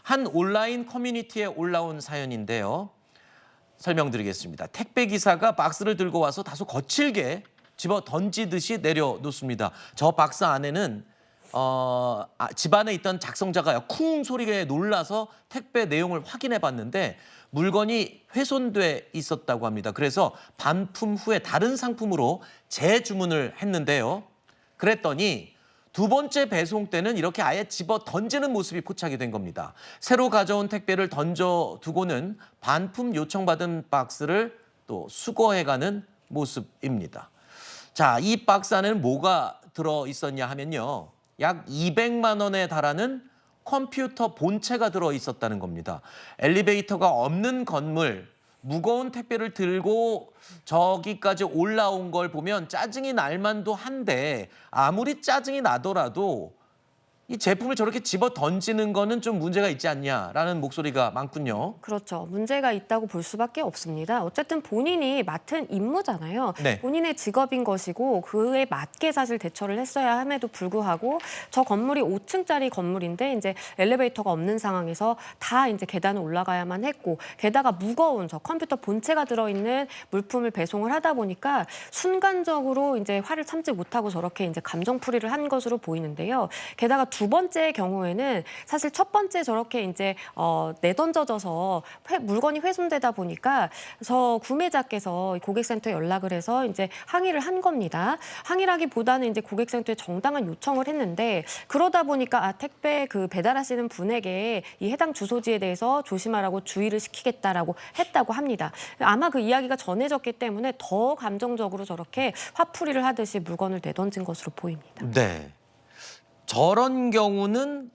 한 온라인 커뮤니티에 올라온 사연인데요. 설명드리겠습니다. 택배 기사가 박스를 들고 와서 다소 거칠게 집어 던지듯이 내려놓습니다. 저 박스 안에는 집 안에 있던 작성자가 쿵 소리에 놀라서 택배 내용을 확인해 봤는데 물건이 훼손돼 있었다고 합니다. 그래서 반품 후에 다른 상품으로 재주문을 했는데요. 그랬더니 두 번째 배송 때는 이렇게 아예 집어 던지는 모습이 포착이 된 겁니다. 새로 가져온 택배를 던져두고는 반품 요청받은 박스를 또 수거해가는 모습입니다. 자, 이 박스 안에는 뭐가 들어있었냐 하면요. 약 200만 원에 달하는 컴퓨터 본체가 들어있었다는 겁니다. 엘리베이터가 없는 건물, 무거운 택배를 들고 저기까지 올라온 걸 보면 짜증이 날 만도 한데 아무리 짜증이 나더라도 이 제품을 저렇게 집어 던지는 거는 좀 문제가 있지 않냐라는 목소리가 많군요. 그렇죠. 문제가 있다고 볼 수밖에 없습니다. 어쨌든 본인이 맡은 임무잖아요. 네. 본인의 직업인 것이고 그에 맞게 사실 대처를 했어야 함에도 불구하고 저 건물이 5층짜리 건물인데 이제 엘리베이터가 없는 상황에서 다 이제 계단을 올라가야만 했고 게다가 무거운 저 컴퓨터 본체가 들어있는 물품을 배송을 하다 보니까 순간적으로 이제 화를 참지 못하고 저렇게 이제 감정풀이를 한 것으로 보이는데요. 게다가 두 번째 경우에는 사실 첫 번째 저렇게 이제 내던져져서 물건이 훼손되다 보니까 저 구매자께서 고객센터에 연락을 해서 이제 항의를 한 겁니다. 항의라기보다는 이제 고객센터에 정당한 요청을 했는데 그러다 보니까 택배 그 배달하시는 분에게 이 해당 주소지에 대해서 조심하라고 주의를 시키겠다라고 했다고 합니다. 아마 그 이야기가 전해졌기 때문에 더 감정적으로 저렇게 화풀이를 하듯이 물건을 내던진 것으로 보입니다. 네. 저런 경우는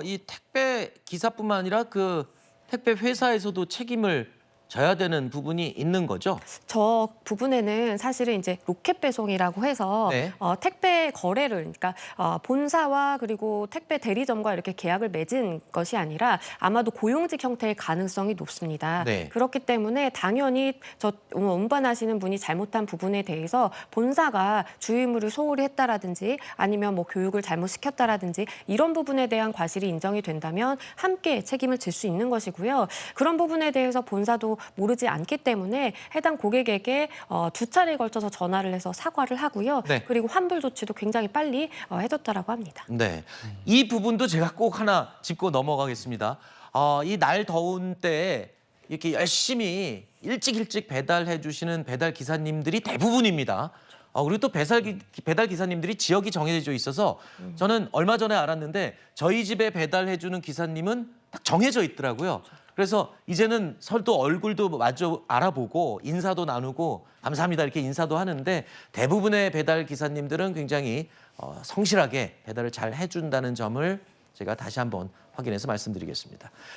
이 택배 기사뿐만 아니라 그 택배 회사에서도 책임을 져야 되는 부분이 있는 거죠? 저 부분에는 사실은 이제 로켓 배송이라고 해서 네. 택배 거래를 그러니까 본사와 그리고 택배 대리점과 이렇게 계약을 맺은 것이 아니라 아마도 고용직 형태의 가능성이 높습니다. 네. 그렇기 때문에 당연히 저 운반하시는 분이 잘못한 부분에 대해서 본사가 주의무를 소홀히 했다라든지 아니면 뭐 교육을 잘못 시켰다라든지 이런 부분에 대한 과실이 인정이 된다면 함께 책임을 질 수 있는 것이고요. 그런 부분에 대해서 본사도 모르지 않기 때문에 해당 고객에게 두 차례에 걸쳐서 전화를 해서 사과를 하고요. 네. 그리고 환불 조치도 굉장히 빨리 해줬다라고 합니다. 네. 이 부분도 제가 꼭 하나 짚고 넘어가겠습니다. 이 날 더운 때에 이렇게 열심히 일찍 배달해 주시는 배달 기사님들이 대부분입니다. 그리고 또 배달 기사님들이 지역이 정해져 있어서 저는 얼마 전에 알았는데 저희 집에 배달해 주는 기사님은 딱 정해져 있더라고요. 그래서 이제는 또 얼굴도 마주 알아보고 인사도 나누고 감사합니다 이렇게 인사도 하는데 대부분의 배달 기사님들은 굉장히 성실하게 배달을 잘 해준다는 점을 제가 다시 한번 확인해서 말씀드리겠습니다.